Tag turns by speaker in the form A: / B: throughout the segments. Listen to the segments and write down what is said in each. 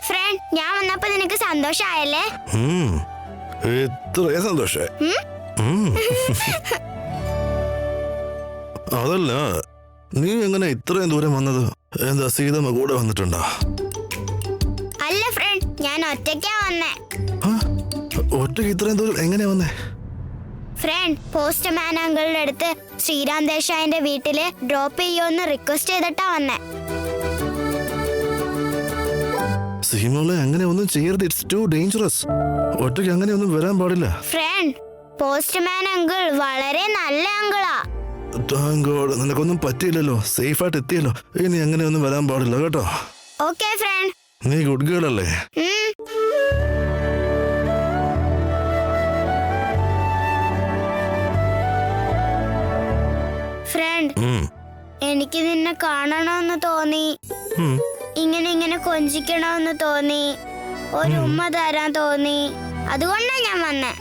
A: Front, ഞാൻ വന്നപ്പോ നിനക്ക് സന്തോഷായല്ലേ?
B: ഇത്രയും സന്തോഷായി. അതല്ല, നീ എങ്ങനെ ഇത്രയും ദൂരം വന്നത്? എന്താ സീതമ്മ കൂടെ വന്നിട്ടുണ്ടോ?
A: അല്ല ഫ്രണ്ട്, ഞാൻ ഒറ്റയ്ക്കാ വന്നേ.
B: ഒറ്റയ്ക്ക് ഇത്രയും ദൂരം എങ്ങനെയാ വന്നേ?
A: ഫ്രണ്ട്, പോസ്റ്റ്മാൻ അങ്കിളിന്റെ അടുത്ത് ശ്രീറാം ദേശായിന്റെ വീട്ടില് ഡ്രോപ്പ് ചെയ്യുമെന്ന് റിക്വസ്റ്റ് ചെയ്തിട്ടാ വന്നേ.
B: സീമോളെ, അങ്ങനെ ഒന്നും ചെയ്യരുത്. It's to dangerous. ഒറ്റയ്ക്ക് അങ്ങനെ ഒന്നും വരാൻ പാടില്ല.
A: ഫ്രണ്ട്, പോസ്റ്റ്മാൻ അങ്കിൾ വളരെ നല്ല അങ്കിളാ.
B: താങ്ക് ഗോഡ്, നിനക്കൊന്നും പറ്റിയില്ലല്ലോ. സേഫ് ആയിട്ട് എത്തിയല്ലോ. ഇനി അങ്ങനെ ഒന്നും വരാൻ പാടില്ല കേട്ടോ.
A: Okay friend.
B: നീ ഗുഡ് ഗേൾ അല്ലേ?
A: ഫ്രണ്ട്, എനിക്ക് നിന്നെ കാണണമെന്ന് തോന്നി. ഇങ്ങനെ കൊഞ്ചിക്കണമെന്ന് തോന്നി. ഒരു ഉമ്മ തരാൻ തോന്നി. അതുകൊണ്ടാ ഞാൻ വന്നേ.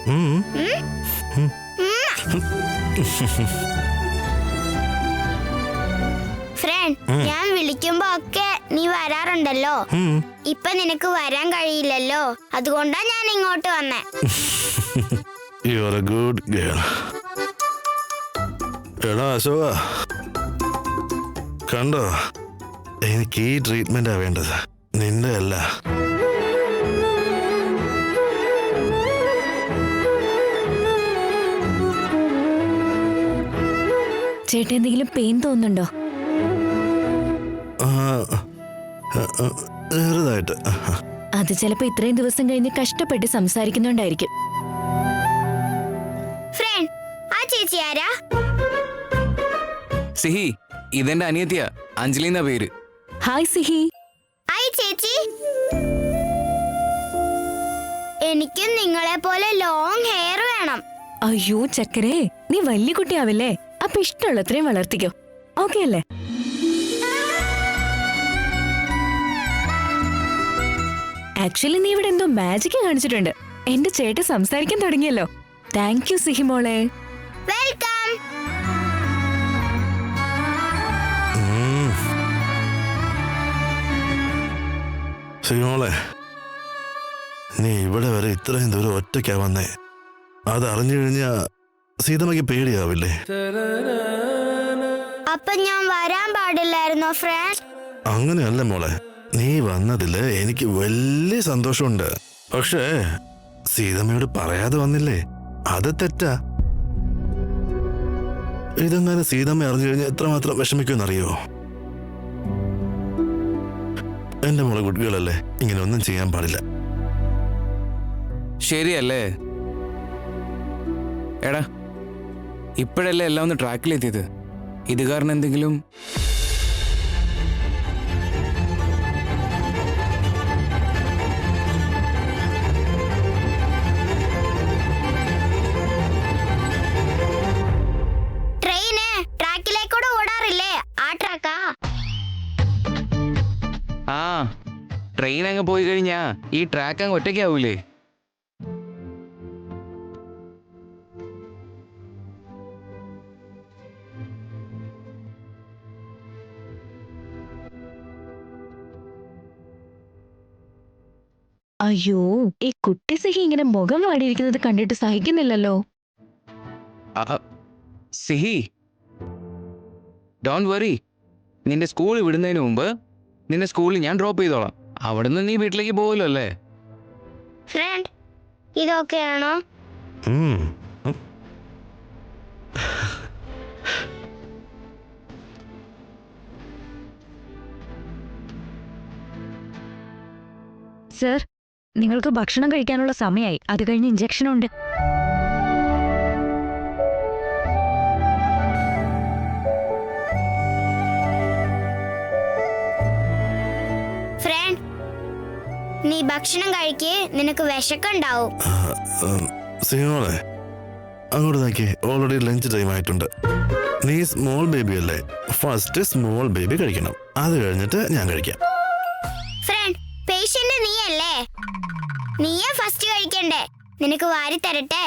A: ഫ്രണ്ട്, ഞാൻ വിളിക്കുമ്പോ ഒക്കെ നീ വരാറുണ്ടല്ലോ. ഇപ്പൊ നിനക്ക് വരാൻ കഴിയില്ലല്ലോ. അതുകൊണ്ടാ ഞാൻ ഇങ്ങോട്ട് വന്നേ.
B: You are a good girl. എടാ അശോക, കണ്ടോ, എനിക്ക് ഈ ട്രീറ്റ്മെന്റാ വേണ്ടത്, നിന്റെ അല്ല.
C: ചേട്ടൻ എന്തെങ്കിലും പെയിൻ തോന്നുന്നുണ്ടോ?
B: ചെറുതായിട്ട്.
C: അത് ചിലപ്പോ ഇത്രയും ദിവസം കഴിഞ്ഞ് കഷ്ടപ്പെട്ട് സംസാരിക്കുന്നുണ്ടായിരിക്കും.
A: ഫ്രണ്ട്, ആ ചേച്ചി ആരാ?
D: സിഹി, ഇതെന്റെ അനിയത്തിയ, അഞ്ജലി എന്ന പേര്.
C: ഹായ് സിഹി.
A: ഹായ് ചേച്ചി. എനിക്കും നിങ്ങളെ പോലെ ലോങ് ഹെയർ വേണം.
C: അയ്യോ ചക്കരേ, നീ വലിയ കുട്ടിയാവില്ലേ? അപ്പൊ ഇഷ്ടമുള്ളത്രയും വളർത്തിക്കോ. ഓക്കെ അല്ലേ? ആക്ച്വലി നീ ഇവിടെ എന്തോ മാജിക് കാണിച്ചിട്ടുണ്ട്. എന്റെ ചേട്ടൻ സംസാരിക്കാൻ തുടങ്ങിയല്ലോ. താങ്ക് യു സിഹി മോളെ.
A: വെൽക്കം.
B: സീമോളെ, നീ ഇവിടെ വരെ ഇത്രയും ദൂരം ഒറ്റയ്ക്കാ വന്നേ. അത് അറിഞ്ഞു കഴിഞ്ഞാ സീതമ്മയ്ക്ക് പേടിയാവില്ലേ?
A: അപ്പൊ ഞാൻ വരാൻ പാടില്ലായിരുന്നോ ഫ്രണ്ട്?
B: അങ്ങനെയല്ല മോളെ, നീ വന്നതില് എനിക്ക് വലിയ സന്തോഷമുണ്ട്. പക്ഷേ സീതമ്മയോട് പറയാതെ വന്നില്ലേ, അത് തെറ്റാ. ഇതെങ്ങനെ സീതമ്മ അറിഞ്ഞു കഴിഞ്ഞാൽ എത്രമാത്രം വിഷമിക്കുമെന്നറിയോ? എന്റെ മോളെ കുട്ടികളല്ലേ, ഇങ്ങനെ ഒന്നും ചെയ്യാൻ പാടില്ല.
D: ശരിയല്ലേ? എടാ, ഇപ്പോഴല്ലേ എല്ലാം ഒന്ന് ട്രാക്കിലെത്തിയത്. ഇത് കാരണം എന്തെങ്കിലും
A: ട്രെയിന് ട്രാക്കിലേക്കൂടെ ഓടാറില്ലേ, ആ ട്രാക്കാ?
D: ആ ട്രെയിൻ അങ്ങ് പോയി കഴിഞ്ഞാ ഈ ട്രാക്ക് അങ്ങ് ഒറ്റയ്ക്കാവൂലേ?
C: അയ്യോ, ഈ കുട്ടി സിഹി ഇങ്ങനെ മുഖം വാടിയിരിക്കുന്നത് കണ്ടിട്ട് സഹിക്കുന്നില്ലല്ലോ.
D: സിഹി, ഡോണ്ട് വറി. നിന്റെ സ്കൂൾ വിടുന്നതിന് മുമ്പ് നിന്നെ സ്കൂളിൽ ഞാൻ ഡ്രോപ്പ് ചെയ്തോളാം. അവിടുന്ന് നീ വീട്ടിലേക്ക് പോകുമല്ലോ അല്ലേ?
A: ഫ്രണ്ട്, ഇതൊക്കെയാണോ?
C: സർ, നിങ്ങൾക്ക് ഭക്ഷണം കഴിക്കാനുള്ള സമയമായി. അത് കഴിഞ്ഞ് ഇഞ്ചക്ഷൻ ഉണ്ട്.
A: ഫ്രണ്ട്, നീ ഭക്ഷണം കഴിക്ക്, നിനക്ക് വിശക്കുണ്ടാവും.
B: സീമോളെ, അങ്ങോട്ട് നോക്കി, ഓൾറെഡി ലഞ്ച് ടൈം ആയിട്ടുണ്ട്. നീ സ്മോൾ ബേബി അല്ലേ, ഫസ്റ്റ് സ്മോൾ ബേബി കഴിക്കണം. അത് കഴിഞ്ഞിട്ട് ഞാൻ കഴിക്കാം.
A: ഫ്രണ്ട്, പേഷ്യന്റ് നീയല്ലേ, നീയേ ഫസ്റ്റ് കഴിക്കണ്ടേ. നിനക്ക് വാരി തരട്ടെ?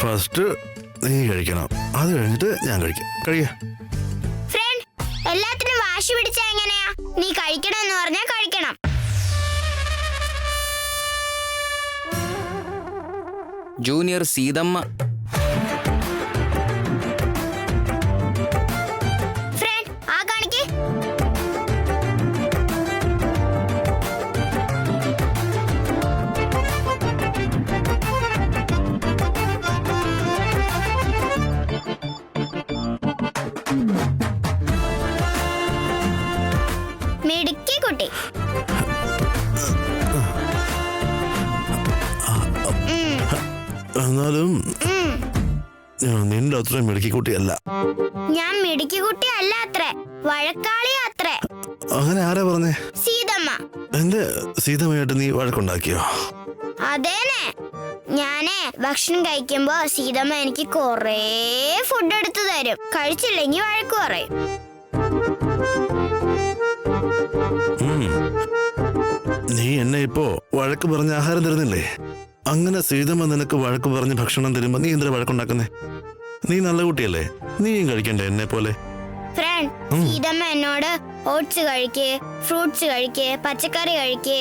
B: ഫസ്റ്റ് നീ കഴിക്കണം, അത് കഴിഞ്ഞിട്ട് ഞാൻ കഴിക്കാം. കഴിയാ.
A: ഫ്രണ്ട്, എല്ലാത്തിനും വാശി പിടിച്ചാ എങ്ങനെയാ? നീ കഴിക്കണമെന്ന് പറഞ്ഞാൽ കഴിക്കണം.
D: ജൂനിയർ സീതമ്മ.
A: ഫ്രണ്ട് ആ കാണിക്കേ. മിടുക്കി കുട്ടി.
B: എന്നാലും ഞാൻ നിന്റെ അത്രയും മിടുക്കിക്കുട്ടിയല്ല.
A: ഞാൻ മിടുക്കി കുട്ടി അല്ല അത്രേ, വഴക്കാളി അത്രേ.
B: അങ്ങനെ ആരാ പറഞ്ഞേ?
A: സീതമ്മ.
B: എന്റെ സീതമ്മയായിട്ട് നീ വഴക്കുണ്ടാക്കിയോ?
A: അതേനെ, ഞാനേ ഭക്ഷണം കഴിക്കുമ്പോ സീതമ്മ എനിക്ക് കൊറേ ഫുഡ് എടുത്തു തരും. കഴിച്ചില്ലെങ്കിൽ വഴക്ക് പറയും.
B: നീ എന്നെ ഇപ്പോ വഴക്ക് പറഞ്ഞ് ആഹാരം തരുന്നില്ലേ? അങ്ങനെ സീതമ്മ നിനക്ക് വഴക്ക് പറഞ്ഞ് ഭക്ഷണം തരുമ്പോ നീ എന്തിനാ വഴക്കുണ്ടാക്കുന്നേ? നീ നല്ല കുട്ടിയല്ലേ, നീയും കഴിക്കണ്ടേ എന്നെ പോലെ?
A: ഫ്രണ്ട്, സീതമ്മ എന്നോട് ഓട്സ് കഴിക്ക്, ഫ്രൂട്ട്സ് കഴിക്ക്, പച്ചക്കറി കഴിക്ക്,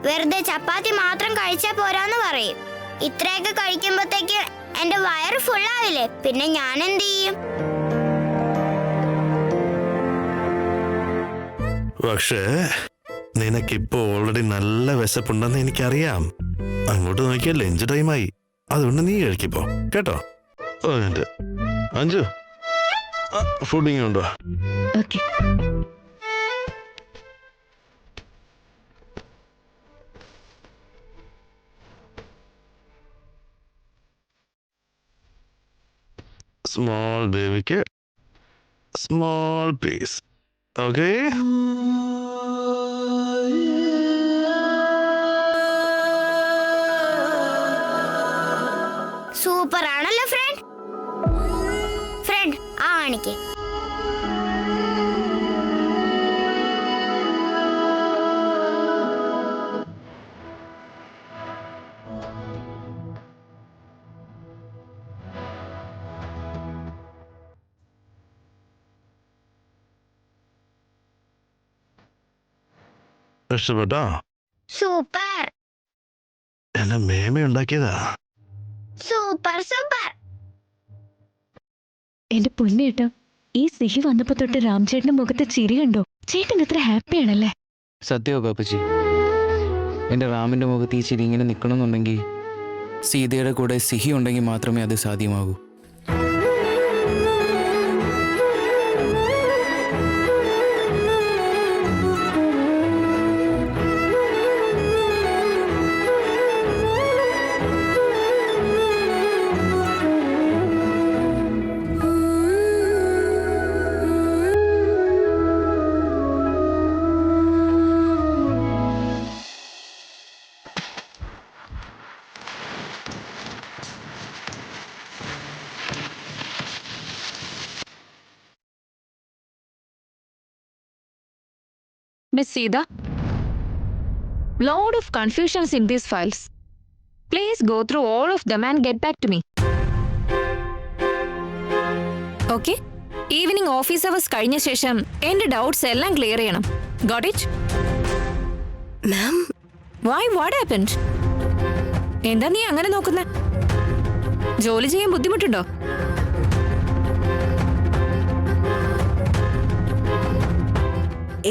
A: വെറുതെ ചപ്പാത്തി മാത്രം കഴിച്ചാ പോരാന്ന് പറയും. ഇത്രയൊക്കെ കഴിക്കുമ്പോഴത്തേക്ക് എന്റെ വയറ് ഫുള്ളാവില്ലേ, പിന്നെ ഞാൻ എന്ത് ചെയ്യും?
B: പക്ഷേ നിനക്കിപ്പോ ഓൾറെഡി നല്ല വിശപ്പുണ്ടെന്ന് എനിക്കറിയാം. അങ്ങോട്ട് നോക്കിയാൽ ലഞ്ച് ടൈമായി. അതുകൊണ്ട് നീ കഴിക്കിപ്പോ കേട്ടോ. അഞ്ചു ഫുഡിങ് ഉണ്ടോ?
C: ഓക്കെ.
B: സ്മോൾ ബേബിക്ക് സ്മോൾ പീസ്. ഓക്കെ.
A: സൂപ്പർ ആണല്ലോ ഫ്രണ്ട്. ഫ്രണ്ട് ആ കാണിക്ക്.
B: ഇഷ്ടപ്പെട്ടോ?
A: സൂപ്പർ
B: എന്നെ മേമ ഉണ്ടാക്കിയതാ.
A: Super super.
C: എന്റെ പൊന്നേട്ടാ, ഈ സിഹി വന്നപ്പോ തൊട്ട് രാംചേട്ടന്റെ മുഖത്തെ ചിരി കണ്ടോ? ചേട്ടൻ എത്ര ഹാപ്പിയാണല്ലേ.
D: സത്യമോ പാപ്പച്ചി? എൻ്റെ റാമിൻ്റെ മുഖത്ത് ഈ ചിരി ഇങ്ങനെ നിൽക്കണമെന്നുണ്ടെങ്കിൽ സീതയുടെ കൂടെ സിഹി ഉണ്ടെങ്കിൽ മാത്രമേ അത് സാധ്യമാകൂ.
C: Miss Sida, lot of confusions in these files. Please go through all of them and get back to me. Okay? Evening office hours കഴിഞ്ഞ ശേഷം എന്റെ ഡൗട്ട്സ് എല്ലാം ക്ലിയർ ചെയ്യണം. Got it?
E: Ma'am,
C: Why? What happened? എന്താ നീ അങ്ങനെ നോക്കുന്നേ? ജോലി ചെയ്യാൻ ബുദ്ധിമുട്ടുണ്ടോ?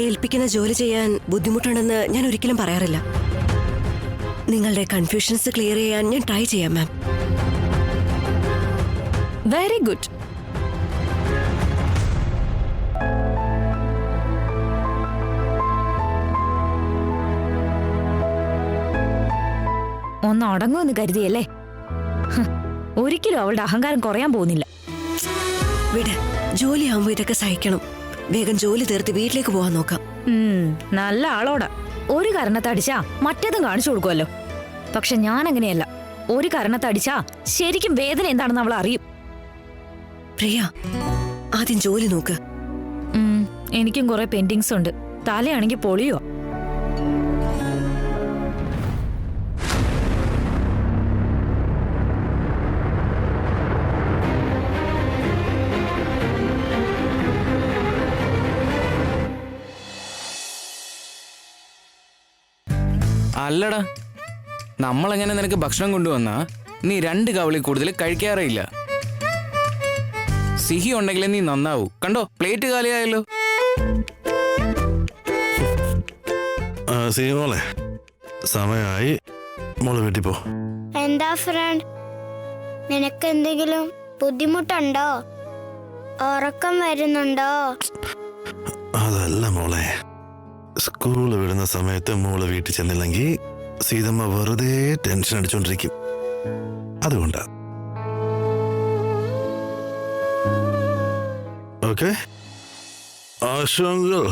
E: ഏൽപ്പിക്കുന്ന ജോലി ചെയ്യാൻ ബുദ്ധിമുട്ടുണ്ടെന്ന് ഞാൻ ഒരിക്കലും പറയാറില്ല. നിങ്ങളുടെ കൺഫ്യൂഷൻസ് ക്ലിയർ ചെയ്യാൻ ഞാൻ ട്രൈ ചെയ്യാം മാം.
C: Very good. ഒന്ന് അടങ്ങുമെന്ന് കരുതിയല്ലേ? ഒരിക്കലും അവളുടെ അഹങ്കാരം കുറയാൻ പോകുന്നില്ല.
E: വിട്, ജോലിയാകുമ്പോ ഇതൊക്കെ സഹിക്കണം. വേഗം ജോലി തീർത്ത് വീട്ടിലേക്ക് പോകാൻ നോക്കാം.
C: നല്ല ആളോടാ. ഒരു കാരണത്തടിച്ചാ മറ്റേതും കാണിച്ചു കൊടുക്കുമല്ലോ. പക്ഷെ ഞാൻ അങ്ങനെയല്ല. ഒരു കാരണത്തടിച്ചാ ശരിക്കും വേദന എന്താണെന്ന് അവൾ അറിയും.
E: പ്രിയ, ആദ്യം ജോലി നോക്ക്.
C: എനിക്കും കുറെ പെൻഡിങ്സ് ഉണ്ട്. തലയാണെങ്കിൽ പൊളിയോ.
D: അല്ലടാ, നമ്മളെങ്ങനെ നിനക്ക് ഭക്ഷണം കൊണ്ടുവന്നാ നീ 2 കവളി കൂടുതൽ കഴിക്കാറേ ഇല്ല. സിഹി ഉണ്ടെങ്കിലേ നീ നന്നാവൂ. കണ്ടോ, പ്ലേറ്റ് കാലിയായല്ലോ.
B: സിഹിമോളെ, സമയമായി, മോള് വീട്ടിൽ പോ.
A: എന്താ ഫ്രണ്ട്, നിനക്ക് എന്തെങ്കിലും ബുദ്ധിമുട്ടുണ്ടോ? ഉറക്കം വരുന്നുണ്ടോ?
B: അതല്ല മോളെ, സ്കൂളിൽ വിടുന്ന സമയത്ത് മോള് വീട്ടിൽ ചെന്നില്ലെങ്കിൽ സീതമ്മ വെറുതെ ടെൻഷൻ അടിച്ചോണ്ടിരിക്കും. അതുകൊണ്ടാ. ഓക്കെ ആശുങ്കൾ,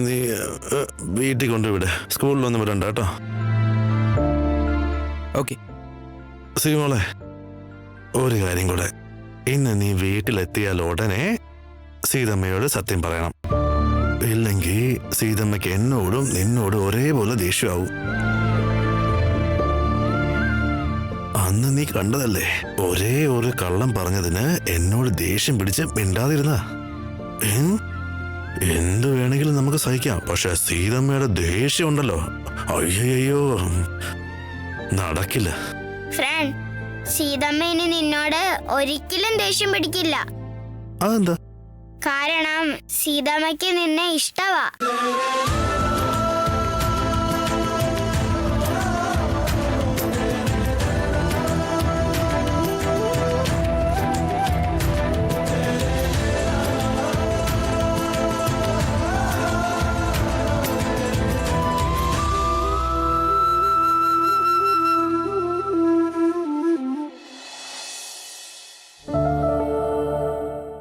B: നീ വീട്ടിൽ കൊണ്ടുവിട്, സ്കൂളിലൊന്നും വിടണ്ട കേട്ടോ.
D: ഓക്കെ.
B: സീമോളെ, ഒരു കാര്യം കൂടെ, ഇന്ന് നീ വീട്ടിലെത്തിയാൽ ഉടനെ സീതമ്മയോട് സത്യം പറയണം. ഇല്ലെങ്കിൽ സീതമ്മയ്ക്ക് എന്നോടും നിന്നോടും ഒരേപോലെ ദേഷ്യമാവും. അന്ന് നീ കണ്ടതല്ലേ, ഒരേ ഒരു കള്ളം പറഞ്ഞതിന് എന്നോട് ദേഷ്യം പിടിച്ച് മിണ്ടാതിരുന്ന. എന്ത് വേണമെങ്കിലും നമുക്ക് സഹിക്കാം, പക്ഷെ സീതമ്മയുടെ ദേഷ്യം ഉണ്ടല്ലോ, അയ്യോ, നടക്കില്ല.
A: ഫ്രണ്ട്, സീതമ്മ ഇനി നിന്നോട് ഒരിക്കലും ദേഷ്യം പിടിക്കില്ല.
B: അതെന്താ?
A: കാരണം സീതമ്മയ്ക്ക് നിന്നെ ഇഷ്ടവാ.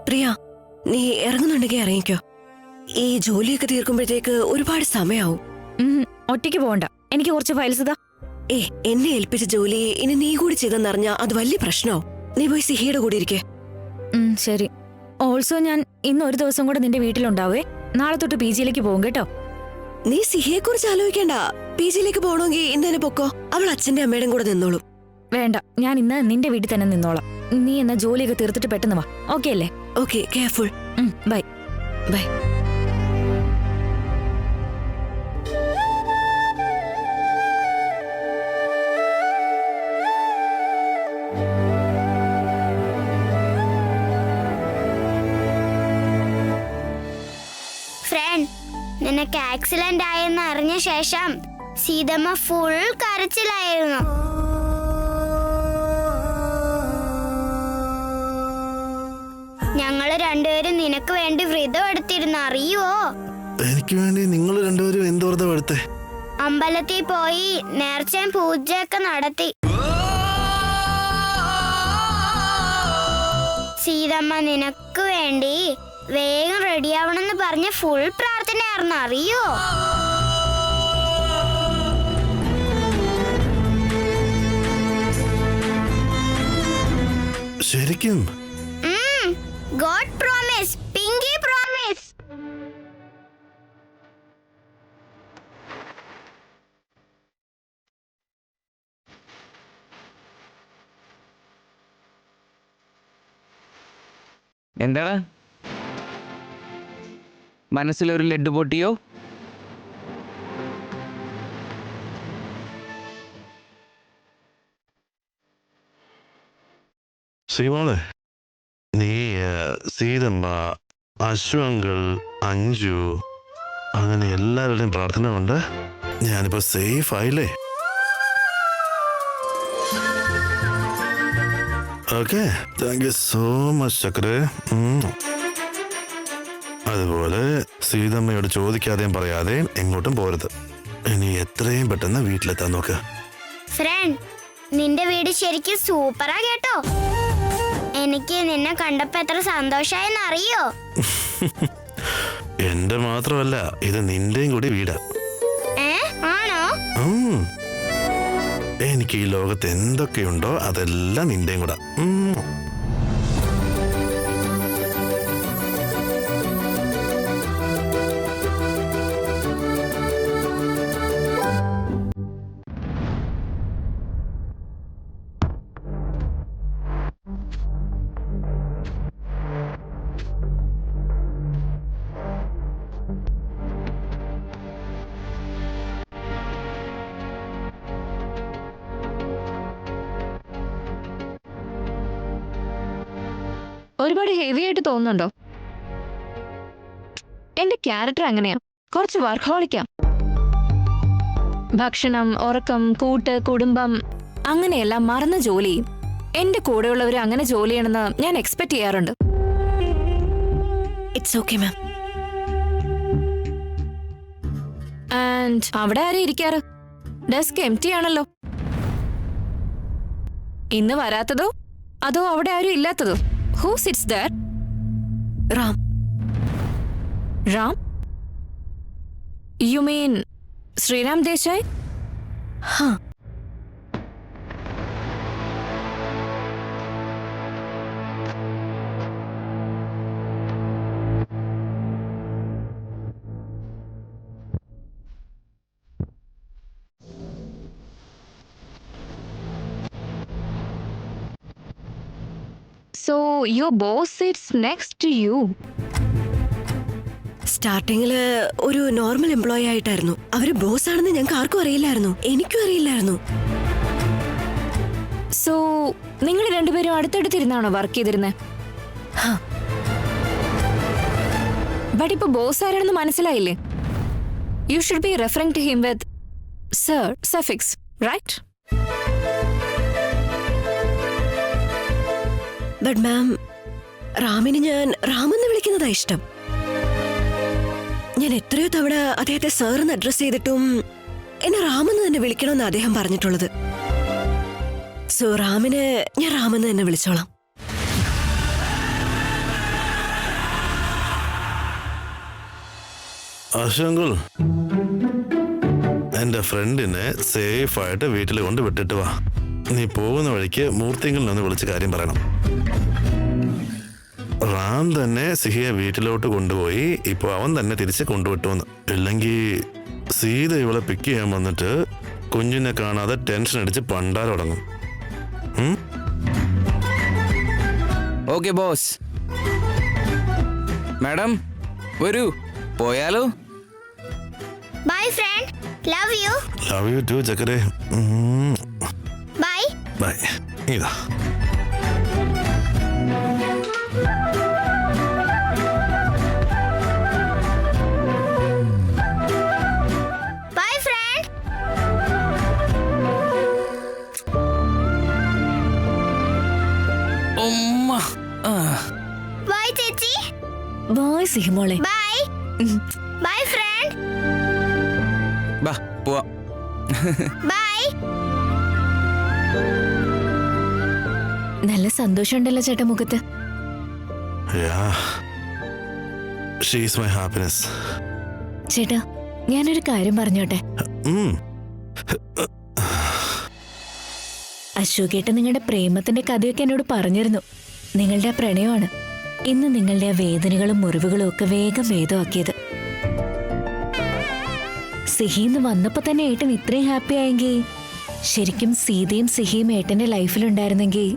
E: പ്രിയ, നീ ഇറങ്ങുന്നുണ്ടെങ്കിൽ ഇറങ്ങിക്കോ. ഈ ജോലിയൊക്കെ തീർക്കുമ്പോഴത്തേക്ക് ഒരുപാട് സമയാവും.
C: ഒറ്റയ്ക്ക് പോകണ്ട, എനിക്ക് കുറച്ച് ഫയൽസ് ഇതാ.
E: എന്നെ ഏൽപ്പിച്ച ജോലി ഇനി നീ കൂടി ചെയ്തെന്നറിഞ്ഞാ അത് വലിയ പ്രശ്നമാവും. നീ പോയി സിഹിയുടെ കൂടി ഇരിക്കേ.
C: ശരി. ഓൾസോ ഞാൻ ഇന്ന് ഒരു ദിവസം കൂടെ നിന്റെ വീട്ടിലുണ്ടാവേ. നാളെ തൊട്ട് PG-യിലേക്ക് പോകും കേട്ടോ.
E: നീ സിഹിയെ കുറിച്ച് ആലോചിക്കണ്ട. PG-യിലേക്ക് പോകണമെങ്കിൽ ഇന്ന് തന്നെ പൊക്കോ. അവൾ അച്ഛന്റെ അമ്മയുടെയും കൂടെ നിന്നോളും.
C: വേണ്ട, ഞാൻ ഇന്ന് നിന്റെ വീട്ടിൽ തന്നെ നിന്നോളാം. നീ എന്നാ ജോലിയൊക്കെ തീർത്തിട്ട് പെട്ടെന്ന് വാ. ഓക്കെ അല്ലേ?
E: Okay, careful.
C: Bye
E: bye.
A: Friend, നിനക്ക് ആക്സിഡന്റ് ആയെന്ന് അറിഞ്ഞ ശേഷം സീതമ്മ ഫുൾ കരച്ചിലായിരുന്നു. ഞങ്ങള് രണ്ടുപേരും നിനക്ക് വേണ്ടി വ്രതം എടുത്തിരുന്നു, അറിയുവോ?
B: എനിക്ക് വേണ്ടി നിങ്ങൾ രണ്ടുപേരും എന്ത് വ്രതം എടുത്തേ?
A: അമ്പലത്തിൽ പോയി നേർച്ചയും പൂജയൊക്കെ നടത്തി. സീതമ്മ നിനക്ക് വേണ്ടി വേഗം റെഡിയാവണമെന്ന് പറഞ്ഞ ഫുൾ പ്രാർത്ഥനയായിരുന്നു, അറിയോ?
B: ശരിക്കും?
A: God promise, Pinky promise.
D: എന്താടാ, മനസ്സിലൊരു ലഡ്ഡു പൊട്ടിയോ?
B: ശ്രീമോളെ, നീ സീതമ്മ, അശ്വങ്കൾ, അഞ്ജു, അങ്ങനെ എല്ലാവരുടെയും പ്രാർത്ഥന കൊണ്ട് ഞാനിപ്പോ സേഫ് ആയില്ലേ? Okay, thank you so much ചക്രേ. അതുപോലെ സീതമ്മയോട് ചോദിക്കാതെയും പറയാതെയും എങ്ങോട്ടും പോരുത്. ഇനി എത്രയും പെട്ടെന്ന് വീട്ടിലെത്താൻ നോക്ക്.
A: ഫ്രണ്ട്, നിന്റെ വീട് ശരിക്കും സൂപ്പറാ കേട്ടോ. എനിക്ക് നിന്നെ കണ്ടപ്പോ എത്ര സന്തോഷായെന്ന് അറിയോ?
B: എന്റെ മാത്രമല്ല, ഇത് നിന്റെയും കൂടി വീടാ.
A: ആണോ?
B: എനിക്ക് ഈ ലോകത്ത് എന്തൊക്കെയുണ്ടോ അതെല്ലാം നിന്റെയും കൂടാ.
C: ഒരുപാട് ഹെവി ആയിട്ട് തോന്നുന്നുണ്ടോ? എന്റെ ക്യാരക്ടർ അങ്ങനെയാ, കുറച്ച് വർക്കഹോളിക്കാ. ഭക്ഷണം, ഉറക്കം, കൂട്ട്, കുടുംബം അങ്ങനെയെല്ലാം മറന്ന് ജോലി ചെയ്യും. എന്റെ കൂടെയുള്ളവർ അങ്ങനെ ജോലി ചെയ്യണമെന്ന് ഞാൻ എക്സ്പെക്ട് ചെയ്യാറുണ്ട്.
E: It's okay ma'am.
C: ആൻഡ് അവിടെ ആരും ഇരിക്കാറ്? ഡെസ്ക് എംപ്റ്റി ആണല്ലോ. ഇന്ന് വരാത്തതോ അതോ അവിടെ ആരും ഇല്ലാത്തതോ? Who sits there?
E: Ram.
C: Ram? You mean Shriram Desai?
E: ഹാ.
C: So your boss sits next to you.
E: സ്റ്റാർട്ടിങ്ങില് ഒരു നോർമൽ എംപ്ലോയി ആയിട്ടായിരുന്നു. അവര് ബോസ് ആണെന്ന് ഞങ്ങൾക്ക് ആർക്കും അറിയില്ലായിരുന്നു. എനിക്കും അറിയില്ലായിരുന്നു.
C: സോ നിങ്ങൾ രണ്ടുപേരും അടുത്തടുത്തിരുന്നാണോ വർക്ക് ചെയ്തിരുന്നത്? ബട്ട് ഇപ്പൊ ബോസ് ആരാണെന്ന് മനസ്സിലായില്ലേ? You should be referring to him with sir suffix, right?
E: But ma'am, റാമിന് ഞാൻ റാമെന്ന് വിളിക്കുന്നതാ ഇഷ്ടം. ഞാൻ എത്രയോ തവണ അദ്ദേഹത്തെ സാറെന്ന് അഡ്രസ് ചെയ്തിട്ടും എന്നെ റാമെന്ന് തന്നെ വിളിക്കണമെന്ന് അദ്ദേഹം പറഞ്ഞിട്ടുള്ളത്. സോ റാമിന് ഞാൻ റാമെന്ന് തന്നെ വിളിച്ചോളാം.
B: അശങ്കുൾ, എന്റെ ഫ്രണ്ടിനെ സേഫ് ആയിട്ട് വീട്ടിൽ കൊണ്ട് വിട്ടിട്ട് വാ. നീ പോകുന്ന വഴിക്ക് മൂർത്തിങ്കിൽ നിന്ന് വിളിച്ച് കാര്യം പറയണം. റാം തന്നെ സിഹിയെ വീട്ടിലോട്ട് കൊണ്ടുപോയി ഇപ്പൊ അവൻ തന്നെ തിരിച്ച് കൊണ്ടുവിട്ടുവന്ന്. ഇല്ലെങ്കിൽ സീത ഇവളെ പിക്ക് ചെയ്യാൻ വന്നിട്ട് കുഞ്ഞിനെ കാണാതെ ടെൻഷൻ അടിച്ച് പണ്ടാരം തുടങ്ങും.
D: Okay boss. മാഡം വരൂ, പോയാലോ?
A: Bye friend, love you.
B: Love you too ചക്കരെ.
A: ബൈ.
B: ബൈ. ഇതാ
A: ബൈ ഫ്രണ്ട്. ബൈ ചേച്ചി.
C: ബോയ് സിഹിമോളെ.
A: ബൈ. Bye friend.
D: ബാ പോവാ.
A: ബൈ.
C: നല്ല സന്തോഷമുണ്ടല്ലോ ചേട്ടാ മുഖത്ത്.
B: She's my happiness.
C: ചേട്ടാ ഞാനൊരു കാര്യം പറഞ്ഞോട്ടെ. അശോകേട്ട നിങ്ങളുടെ പ്രേമത്തിന്റെ കഥയൊക്കെ എന്നോട് പറഞ്ഞിരുന്നു. നിങ്ങളുടെ ആ പ്രണയമാണ് ഇന്ന് നിങ്ങളുടെ ആ വേദനകളും മുറിവുകളും ഒക്കെ വേഗം ഭേദമാക്കിയത്. സിഹിന്ന് വന്നപ്പോ തന്നെ ഏട്ടൻ ഇത്രയും ഹാപ്പി ആയെങ്കിൽ ശരിക്കും സീതയും സിഹിയും ഏട്ടന്റെ ലൈഫിലുണ്ടായിരുന്നെങ്കിൽ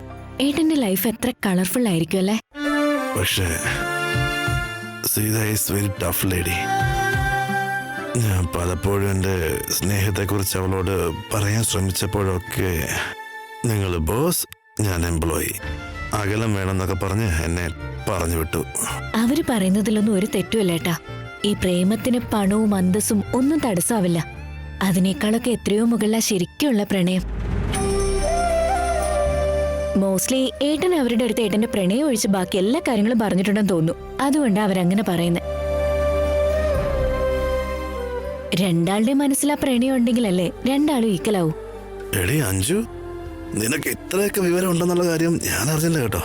C: ഏട്ടന്റെ ലൈഫ് എത്ര കളർഫുൾ ആയിരിക്കും അല്ലേ?
B: പക്ഷേ Sita is very tough lady. ഞാൻ പലപ്പോഴും എൻ്റെ സ്നേഹത്തെക്കുറിച്ച് അവളോട് പറയാൻ ശ്രമിച്ചപ്പോഴൊക്കെ നിങ്ങൾ ബോസ്, ഞാൻ എംപ്ലോയി, അകലം വേണമെന്നൊക്കെ പറഞ്ഞ് എന്നെ പറഞ്ഞു വിട്ടു.
C: അവര് പറയുന്നതിലൊന്നും ഒരു തെറ്റുമല്ല ഏട്ടാ. ഈ പ്രേമത്തിന് പണവും അന്തസ്സും ഒന്നും തടസ്സാവില്ല. അതിനേക്കാളൊക്കെ എത്രയോ മുകളിലാ ശരിക്കുള്ള പ്രണയം. മോസ്റ്റ്ലി ഏട്ടൻ അവരുടെ അടുത്ത് ഏട്ടന്റെ പ്രണയം ഒഴിച്ച് ബാക്കി എല്ലാ കാര്യങ്ങളും പറഞ്ഞിട്ടുണ്ടെന്ന് തോന്നുന്നു. അതുകൊണ്ടാണ് അവരങ്ങനെ പറയുന്നത്. രണ്ടാളുടെ മനസ്സിൽ ആ പ്രണയം ഉണ്ടെങ്കിലല്ലേ രണ്ടാളും ഈക്വലാവും.
B: എടി അഞ്ജു, നിനക്ക് ഇത്രയൊക്കെ വിവരം ഉണ്ടെന്നുള്ള കാര്യം ഞാൻ അറിഞ്ഞില്ല കേട്ടോ.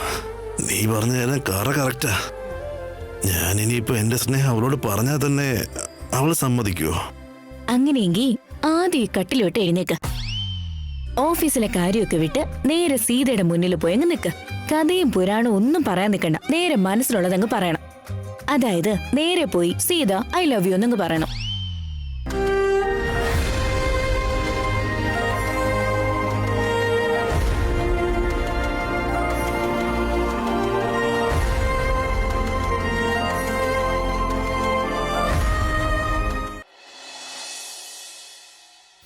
B: നീ പറഞ്ഞു തരാൻ കറക്റ്റാ. ഞാൻ ഇനിയിപ്പോ എന്റെ സ്നേഹം അവളോട് പറഞ്ഞാൽ തന്നെ അവൾ സമ്മതിക്കുവോ?
C: അങ്ങനെയെങ്കിൽ ആദ്യം ഈ കട്ടിലോട്ട് എഴുന്നേക്ക്. ഓഫീസിലെ കാര്യമൊക്കെ വിട്ട് നേരെ സീതയുടെ മുന്നിൽ പോയി അങ്ങ് നിൽക്ക്. കഥയും പുരാണവും ഒന്നും പറയാൻ നിൽക്കണ്ട. നേരെ മനസ്സിലുള്ളതങ്ങ് പറയണം. അതായത് നേരെ പോയി സീത ഐ ലവ് യു എന്നങ്ങ് പറയണം.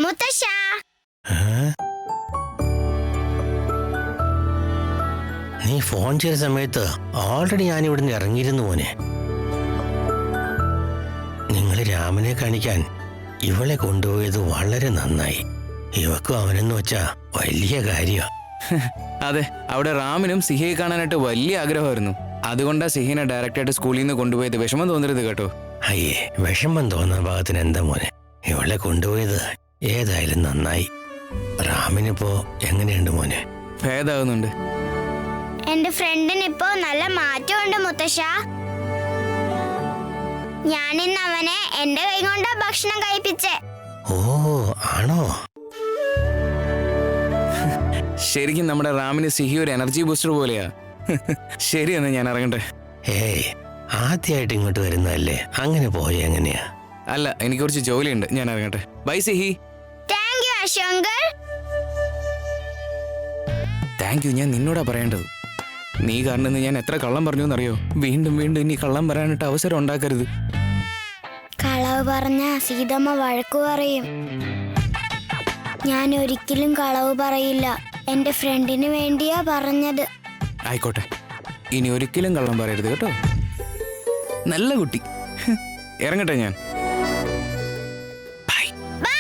A: മുത്തശ്ശ,
B: നീ
F: ഫോൺ ചെയ്ത സമയത്ത് ഓൾറെഡി ഞാൻ ഇവിടുന്ന് ഇറങ്ങിയിരുന്നു മോനെ. നിങ്ങൾ രാമനെ കാണിക്കാൻ ഇവളെ കൊണ്ടുപോയത് വളരെ നന്നായി. ഇവക്കും അവനെന്ന് വെച്ചാ വലിയ കാര്യമാണ്.
D: അതെ, അവിടെ റാമിനും സിഹിയെ കാണാനായിട്ട് വലിയ ആഗ്രഹമായിരുന്നു. അതുകൊണ്ടാ സിഹിനെ ഡയറക്റ്റായിട്ട് സ്കൂളിൽ നിന്ന് കൊണ്ടുപോയത്. വിഷമം തോന്നരുത് കേട്ടോ.
F: അയ്യേ, വിഷമം തോന്നുന്ന ഭാഗത്തിന് എന്താ മോനെ, ഇവളെ കൊണ്ടുപോയത് ഏതായാലും നന്നായി. റാമിനിപ്പോ എങ്ങനെയുണ്ട് മോനെ?
D: ഭേദാകുന്നുണ്ട്.
A: എന്റെ ഫ്രണ്ടിന് ഇപ്പോ നല്ല മാറ്റമുണ്ട് മുത്തശ്ശ. ഞാനിന്ന് അവനെ എന്റെ കൈ കൊണ്ടാ ഭക്ഷണം കഴിപ്പിച്ചേ.
F: ഓ ആണോ?
D: ശരിക്കും നമ്മുടെ റാമിന് സിഹി ഒരു എനർജി ബൂസ്റ്റർ പോലെയാ. ശരിയെന്ന് ഞാൻ ഇറങ്ങട്ടെ.
F: ഏയ്, ആദ്യമായിട്ട് ഇങ്ങോട്ട് വരുന്നതല്ലേ, അങ്ങനെ പോയ എങ്ങനെയാ?
D: അല്ല, എനിക്ക് കുറച്ച് ജോലിയുണ്ട്, ഞാൻ ഇറങ്ങട്ടെ. ബൈ സിഹി.
A: താങ്ക് യു അശോങ്കർ.
D: താങ്ക് യു ഞാൻ നിന്നോടാ പറയേണ്ടത്. നീ കാരണം ഞാൻ എത്ര കള്ളം പറഞ്ഞു എന്നറിയോ? വീണ്ടും വീണ്ടും ഇനി കള്ളം പറയാനായിട്ട് അവസരം ഉണ്ടാക്കരുത്.
A: കളവ് പറഞ്ഞ സീതമ്മ വഴക്കു പറയും. ഞാൻ ഒരിക്കലും കളവ് പറയില്ല. എന്റെ ഫ്രണ്ടിന് വേണ്ടിയാ പറഞ്ഞത്.
D: ആയിക്കോട്ടെ, ഇനി ഒരിക്കലും കള്ളം പറയരുത് കേട്ടോ. നല്ല കുട്ടി. ഇറങ്ങട്ടെ ഞാൻ. ബൈ.
A: ബൈ.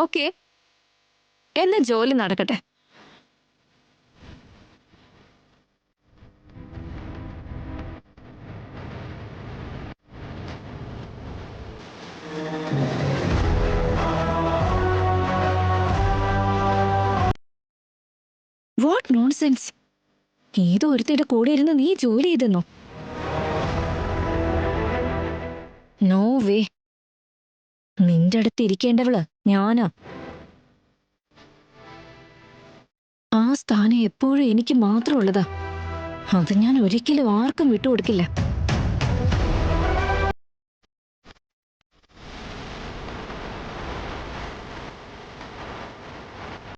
C: ഓക്കെ, എന്ന ജോലി നടക്കട്ടെ. What nonsense! ഏതോ ഒരുത്തിയുടെ കൂടെ ഇരുന്ന് നീ ജോലി ചെയ്തെന്നോ? No way. നിന്റെ അടുത്ത് ഇരിക്കേണ്ടവള് ഞാനാ. ആ സ്ഥാനം എപ്പോഴും എനിക്ക് മാത്രമുള്ളതാ. അത് ഞാൻ ഒരിക്കലും ആർക്കും വിട്ടുകൊടുക്കില്ല.